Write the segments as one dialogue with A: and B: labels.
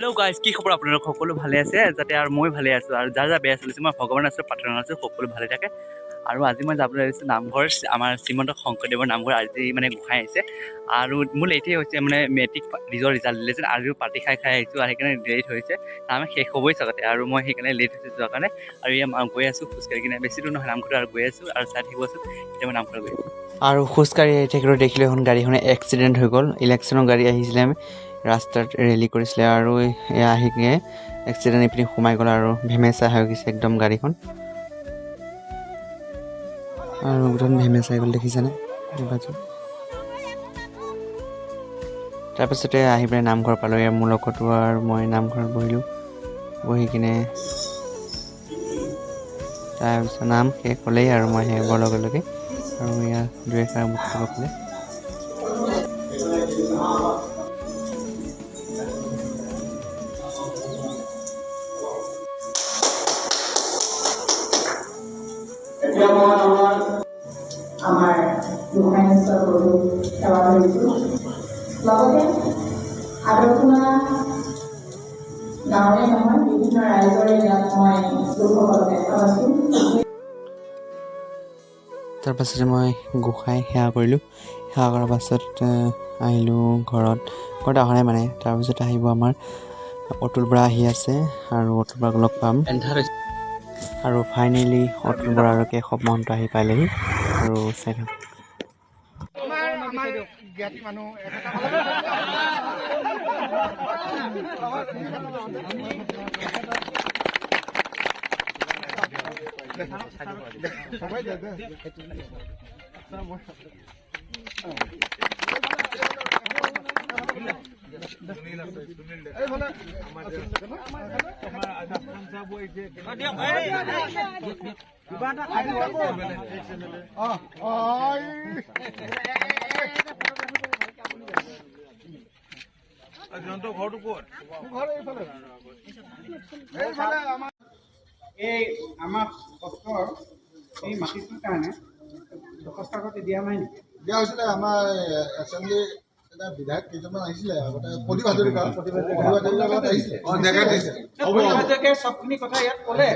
A: Hello' guys, কি খবৰ? আপোনালোক সকলো ভালে আছে যাতে, আৰু মই ভালে আছোঁ। আৰু যাৰ যাৰ বেয়া চলিছে মই ভগৱান আছোঁ, প্ৰাৰ্থনা আছোঁ সকলো ভালে থাকে। আৰু আজি মই যাবলৈ আহিছোঁ নামঘৰ, আমাৰ শ্ৰীমন্ত শংকৰদেৱৰ নামঘৰ। আজি মানে গোসাঁই আহিছে আৰু মোৰ লেটেই হৈছে, মানে মেট্ৰিক নিজৰ ৰিজাল্ট দিলে আজিও পাৰ্টি খাই আহিছোঁ আৰু সেইকাৰণে লেট হৈছে। তাৰমানে শেষ হ'বই চাগতে, আৰু মই সেইকাৰণে লেট হৈছোঁ যোৱাৰ কাৰণে। আৰু এয়া গৈ আছোঁ খোজকাঢ়ি কিনে, বেছি দূৰ নহয় নামঘৰ, আৰু গৈ আছোঁ আৰু চাই থাকিবচোন এতিয়া মই নামঘৰ গৈ আছোঁ। আৰু খোজকাঢ়ি আহি থাকিলেও দেখিলোঁ এখন গাড়ীখনে এক্সিডেণ্ট হৈ গ'ল। ইলেকশ্যনৰ গাড়ী আহিছিলে, ৰাস্তাত ৰেলী কৰিছিলে আৰু এয়া আহি কিনে এক্সিডেণ্ট এইপিনে সোমাই গ'ল আৰু ভেমেচা হৈ গৈছে একদম গাড়ীখন। আৰু একদম ভেমেচা হৈ গ'ল, দেখিছেনে? তাৰপিছতে আহি পেলাই নামঘৰ পালোঁ। মোৰ লগতো আৰু মই নামঘৰত বহিলোঁ। বহি কিনে তাৰপিছত নাম শেষ হ'লেই আৰু মই শেষ হোৱাৰ লগে লগে আৰু ইয়াৰ দুই এষাৰ বক্তব্য ক'লে।
B: এতিয়া মই আমাৰ গোসাঁই গৰু সেৱা কৰিছোঁ। লগতে আদৰ্শনা গাঁৱৰে নহয়, বিভিন্ন ৰাইজৰে ইয়াত মই লোকসকলক দেখা পাইছোঁ।
A: তাৰপাছতে মই গোসাঁই সেৱা কৰিলোঁ। সেৱা কৰাৰ পাছত আহিলোঁ ঘৰত অহা নাই মানে। তাৰপিছত আহিব আমাৰ অতুল বৰা আহি আছে আৰু অতুল বৰাক লগ পাম। আৰু ফাইনেলি অতুল বৰা আৰু কেশৱ মহন্ত আহি পালেহি আৰু চাই থাকক।
C: ঘৰটো ক'ত?
D: এই আমাৰ কষ্টৰ এই মাটিটোৰ কাৰণে দৰখাস্ত আগতে দিয়া নাই নেকি?
C: দিয়া হৈছিলে। আমাৰ এছেম্বলি এটা বিধায়ক কেইজনমান আহিছিলে আগতে, প্ৰদীপ হাজৰিকা আহিছিলে।
D: চবখিনি কথা ইয়াত ক'লে,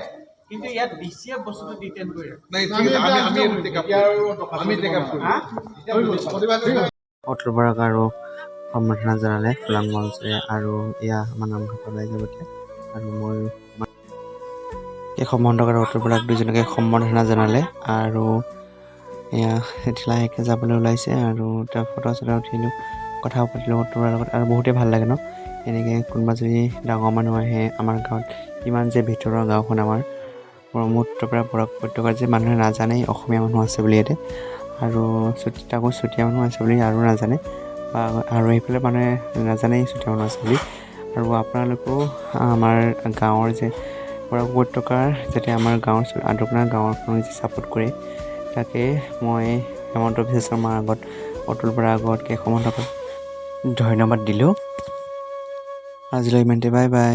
D: কিন্তু ইয়াত ডিচিয়ে বস্তুটো ডিটেইন কৰি
A: অতুল বৰাক আৰু সম্বৰ্ধনা জনালে ফুলাং মঞ্চৰে। আৰু এয়া আমাৰ নামঘৰ পেলাই যাব এতিয়া। আৰু মই কেশৱ মহন্তক আৰু অতুল বৰাক দুজনকে সম্বৰ্ধনা জনালে। আৰু এয়া এতিয়া লাহেকৈ যাবলৈ ওলাইছে আৰু তেওঁ ফটো চটো উঠিলোঁ, কথাও পাতিলোঁ অতুল বৰাৰ লগত। আৰু বহুতেই ভাল লাগে ন, এনেকৈ কোনোবা যদি ডাঙৰ মানুহ আহে আমাৰ গাঁৱত। ইমান যে ভিতৰৰ গাঁওখন আমাৰ ব্ৰহ্মপুত্ৰৰ পৰা বৰাক উপত্যকাৰ, যে মানুহে নাজানেই অসমীয়া মানুহ আছে বুলি ইয়াতে। আৰু তাকো চুতীয়া মানুহ আছে বুলি আৰু নাজানে, বা আৰু সেইফালে মানুহে নাজানেই চুতীয়া মানুহ আছে বুলি। আৰু আপোনালোকেও আমাৰ গাঁৱৰ যে বৰাক উপত্যকাৰ যাতে আমাৰ গাঁৱৰ আদৰকনা গাঁৱৰখনক যে ছাপোৰ্ট কৰে, তাকে মই হেমন্ত বিশ্ব শৰ্মাৰ আগত, অতুল বৰাৰ আগত, কেশৱ মহন্তৰ আগত ধন্যবাদ দিলোঁ। আজিলৈ ইমানতে, বাই বাই।